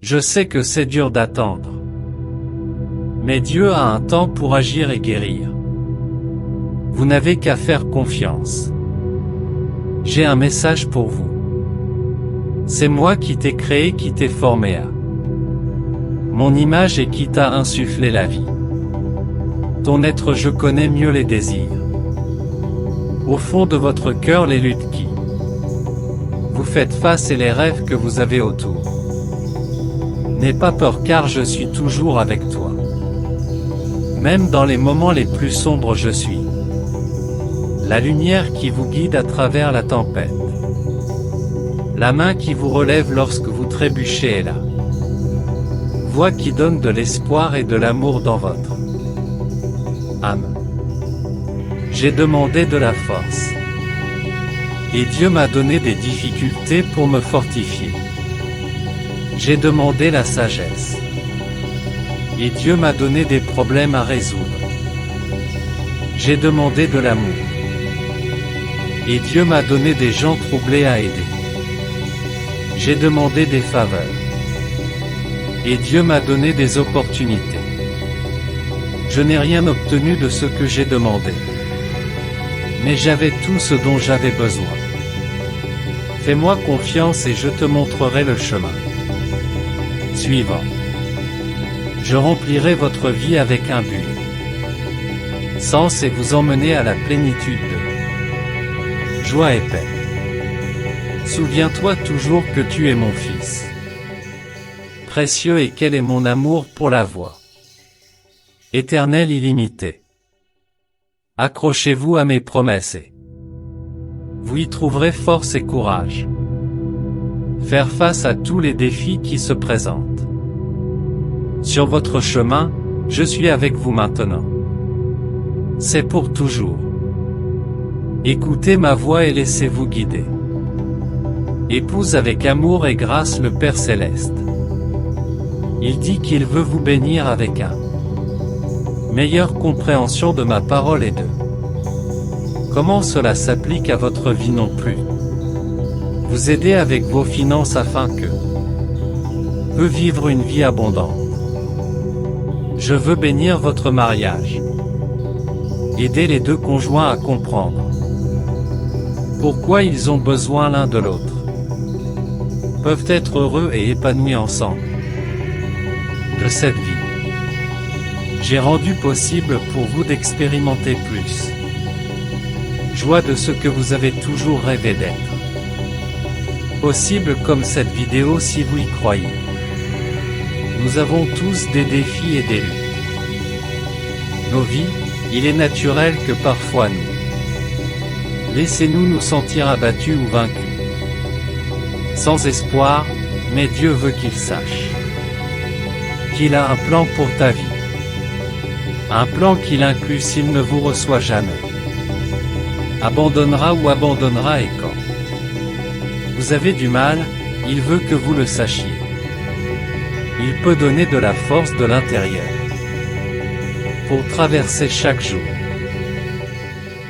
Je sais que c'est dur d'attendre. Mais Dieu a un temps pour agir et guérir. Vous n'avez qu'à faire confiance. J'ai un message pour vous. C'est moi qui t'ai créé, qui t'ai formé à mon image et qui t'a insufflé la vie. Ton être, je connais mieux les désirs. Au fond de votre cœur, les luttes qui vous faites face et les rêves que vous avez autour. N'aie pas peur car je suis toujours avec toi. Même dans les moments les plus sombres, je suis la lumière qui vous guide à travers la tempête. La main qui vous relève lorsque vous trébuchez est là. Voix qui donne de l'espoir et de l'amour dans votre âme. J'ai demandé de la force. Et Dieu m'a donné des difficultés pour me fortifier. J'ai demandé la sagesse. Et Dieu m'a donné des problèmes à résoudre. J'ai demandé de l'amour. Et Dieu m'a donné des gens troublés à aider. J'ai demandé des faveurs. Et Dieu m'a donné des opportunités. Je n'ai rien obtenu de ce que j'ai demandé. Mais j'avais tout ce dont j'avais besoin. Fais-moi confiance et je te montrerai le chemin suivant. Je remplirai votre vie avec un but. Sens et vous emmener à la plénitude de joie et paix. Souviens-toi toujours que tu es mon fils. Précieux et quel est mon amour pour la voix. Éternel illimité. Accrochez-vous à mes promesses et vous y trouverez force et courage. Faire face à tous les défis qui se présentent. Sur votre chemin, je suis avec vous maintenant. C'est pour toujours. Écoutez ma voix et laissez-vous guider. Épouse avec amour et grâce le Père Céleste. Il dit qu'il veut vous bénir avec un meilleure compréhension de ma parole et de comment cela s'applique à votre vie non plus. Vous aider avec vos finances afin que peut vivre une vie abondante. Je veux bénir votre mariage. Aider les deux conjoints à comprendre pourquoi ils ont besoin l'un de l'autre. Peuvent être heureux et épanouis ensemble. De cette vie, j'ai rendu possible pour vous d'expérimenter plus. Joie de ce que vous avez toujours rêvé d'être. Possible comme cette vidéo si vous y croyez. Nous avons tous des défis et des luttes. Nos vies, il est naturel que parfois nous laissez-nous nous sentir abattus ou vaincus. Sans espoir, mais Dieu veut qu'il sache qu'il a un plan pour ta vie. Un plan qu'il inclut s'il ne vous reçoit jamais. Abandonnera ou abandonnera et quand vous avez du mal, il veut que vous le sachiez. Il peut donner de la force de l'intérieur pour traverser chaque jour.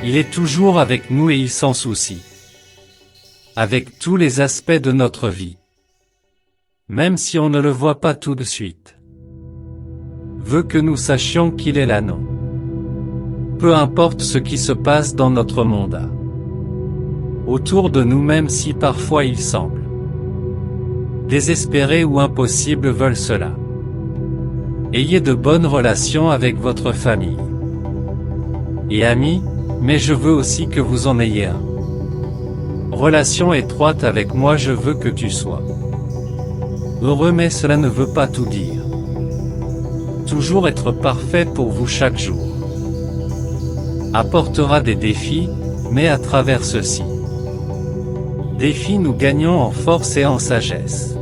Il est toujours avec nous et il s'en soucie. Avec tous les aspects de notre vie. Même si on ne le voit pas tout de suite. Veut que nous sachions qu'il est là, non. Peu importe ce qui se passe dans notre monde. Autour de nous, même si parfois il semble désespéré ou impossible, veulent cela. Ayez de bonnes relations avec votre famille et amis, mais je veux aussi que vous en ayez un. Relation étroite avec moi, je veux que tu sois heureux, mais cela ne veut pas tout dire. Toujours être parfait pour vous chaque jour. Apportera des défis, mais à travers ceux-ci, défis nous gagnons en force et en sagesse.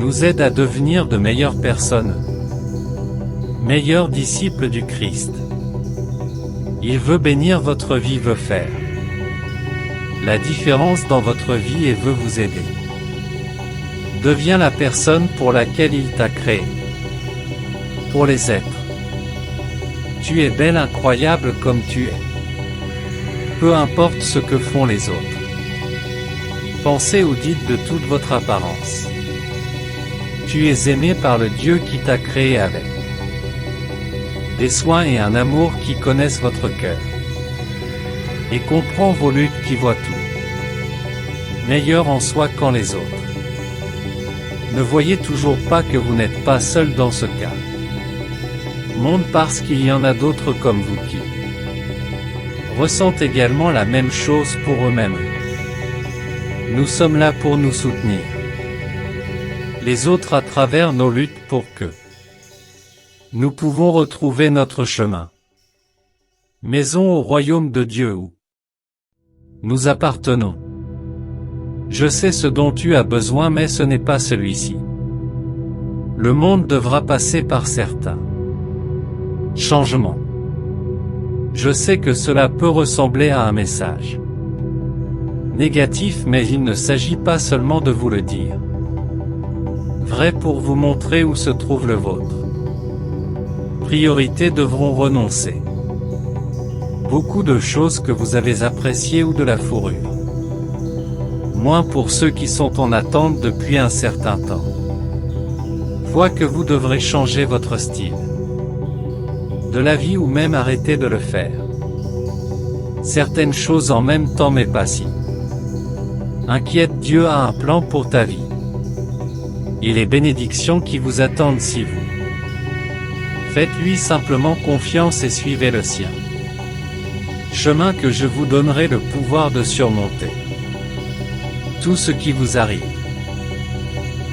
Nous aide à devenir de meilleures personnes, meilleurs disciples du Christ. Il veut bénir votre vie, veut faire la différence dans votre vie et veut vous aider. Deviens la personne pour laquelle il t'a créé. Pour les êtres. Tu es belle, incroyable comme tu es. Peu importe ce que font les autres. Pensez ou dites de toute votre apparence. Tu es aimé par le Dieu qui t'a créé avec des soins et un amour qui connaissent votre cœur et comprend vos luttes, qui voit tout meilleur en soi qu'en les autres. Ne voyez toujours pas que vous n'êtes pas seul dans ce cas. Monde, parce qu'il y en a d'autres comme vous qui ressentent également la même chose pour eux-mêmes. Nous sommes là pour nous soutenir les autres à travers nos luttes pour que nous pouvons retrouver notre chemin. Maison au royaume de Dieu où nous appartenons. Je sais ce dont tu as besoin, mais ce n'est pas celui-ci. Le monde devra passer par certains changements. Je sais que cela peut ressembler à un message négatif, mais il ne s'agit pas seulement de vous le dire. Vrai, pour vous montrer où se trouve le vôtre. Priorités devront renoncer beaucoup de choses que vous avez appréciées ou de la fourrure. Moins pour ceux qui sont en attente depuis un certain temps. Vois que vous devrez changer votre style de la vie ou même arrêter de le faire. Certaines choses en même temps, mais pas si. Inquiète, Dieu a un plan pour ta vie. Et les bénédictions qui vous attendent si vous faites-lui simplement confiance et suivez le sien. Chemin que je vous donnerai le pouvoir de surmonter tout ce qui vous arrive.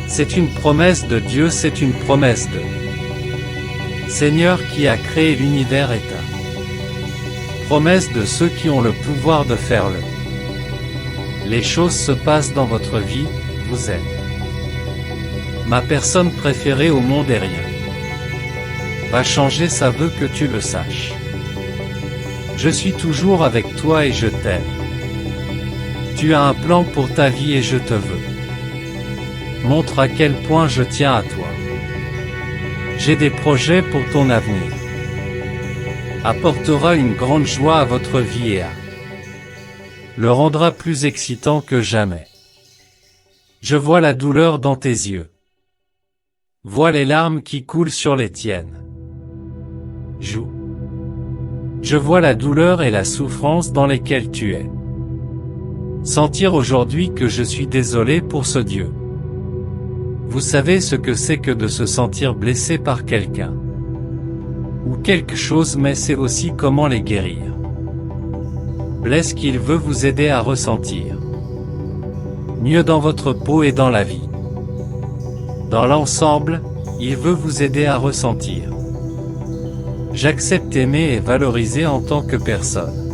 C'est une promesse de Dieu, c'est une promesse de Seigneur qui a créé l'univers et ta promesse de ceux qui ont le pouvoir de faire les choses se passent dans votre vie. Vous êtes ma personne préférée au monde et rien va changer, ça veut que tu le saches. Je suis toujours avec toi et je t'aime. Tu as un plan pour ta vie et je te veux. Montre à quel point je tiens à toi. J'ai des projets pour ton avenir. Apportera une grande joie à votre vie et le rendra plus excitant que jamais. Je vois la douleur dans tes yeux. Vois les larmes qui coulent sur les tiennes. Je vois la douleur et la souffrance dans lesquelles tu es. Sentir aujourd'hui que je suis désolé pour ce Dieu. Vous savez ce que c'est que de se sentir blessé par quelqu'un ou quelque chose, mais c'est aussi comment les guérir. Blesse qu'il veut vous aider à ressentir mieux dans votre peau et dans la vie. Dans l'ensemble, il veut vous aider à ressentir. J'accepte, aimer et valoriser en tant que personne.